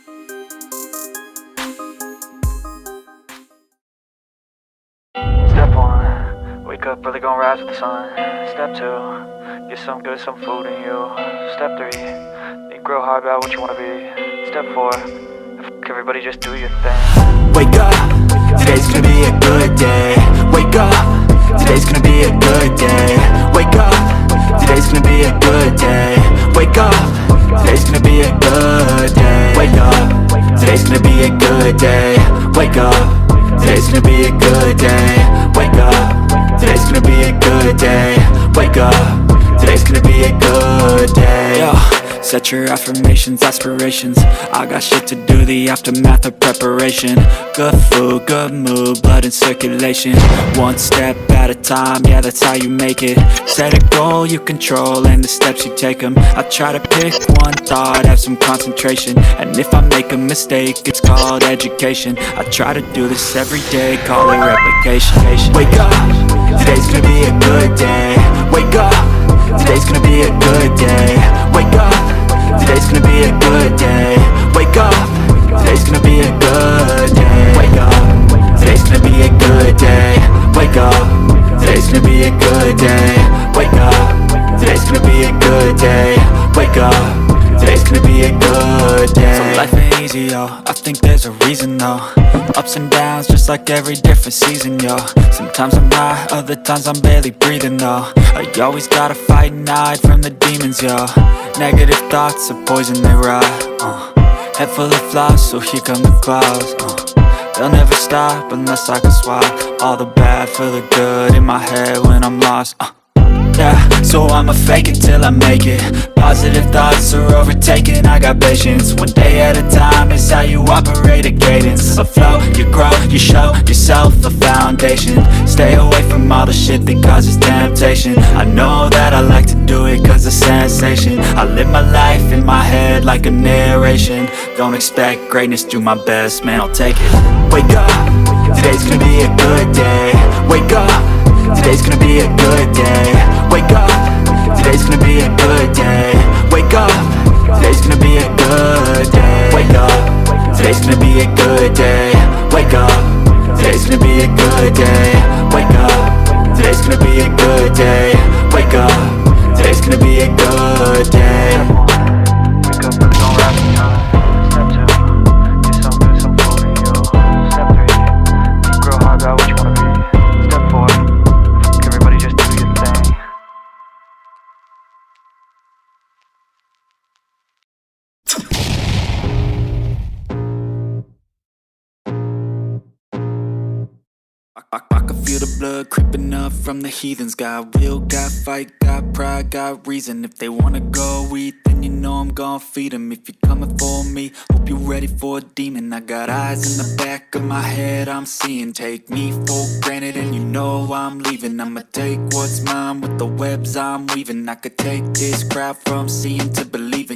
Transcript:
Step 1, wake up early, gonna rise with the sun. Step 2, get some good, some food in you. Step 3, think real hard about what you wanna be. Step 4, fuck everybody, just do your thing. Wake up, today's gonna be a good day. Wake up, today's gonna be a good day. Wake up, today's gonna be a good day. Wake up, today's gonna be a good day. Wake up, today's gonna be a good day. Wake up, today's gonna be a good day. Wake up, today's gonna be a good day. Wake up, today's gonna be a good day. Yo, set your affirmations, aspirations. I got shit to do, the aftermath of preparation. Good food, good mood, blood in circulation. One step at a time, yeah, that's how you make it. Set a goal you control and the steps you take them. I try to pick one thought, have some concentration. And if I make a mistake, it's called education. I try to do this every day, call it replication. Wake up, today's gonna be a good day. Wake up, today's gonna be a good day. Wake up, today's gonna be a good day. Wake up, today's gonna be a good day. Wake up, today's gonna be a good day. Wake up, today's gonna be a good day. Wake up, today's gonna be a good day. Wake up, today's gonna be a good day. So life ain't easy, yo, I think there's a reason though. Ups and downs, just like every different season, yo. Sometimes I'm high, other times I'm barely breathing, though. I always gotta fight and hide from the demons, yo. Negative thoughts are poison, they rot. Head full of flies, so here come the clouds. They'll never stop unless I can swap all the bad for the good in my head when I'm lost. Yeah, so I'ma fake it till I make it. Positive thoughts are overtaken, I got patience. One day at a time is how you operate a cadence. A flow, you grow, you show yourself a foundation. Stay away from all the shit that causes temptation. I know that I like to do it cause it's sensation. I live my life in my head like a narration. Don't expect greatness, do my best, man, I'll take it. Wake up, today's gonna be a good day. Wake up, today's gonna be a good day. Wake up, today's gonna be a good day. Wake up, today's gonna be a good day. Wake up, today's gonna be a good day. Wake up, today's gonna be a good day. Wake up, today's gonna be a good day. Wake up, today's gonna be a good day. Wake up, early, gonna rise with the sun. Step 2, get some good, some food in you. Step 3, think real hard about what you wanna be. Step 4, fuck everybody, just do your thing. I can feel the blood creeping up from the heathens. Got will, got fight, got pride, got reason. If they wanna go eat, then you know I'm gon' feed them. If you're coming for me, hope you're ready for a demon. I got eyes in the back of my head, I'm seeing. Take me for granted and you know I'm leaving. I'ma take what's mine with the webs I'm weaving. I could take this crowd from seeing to believing.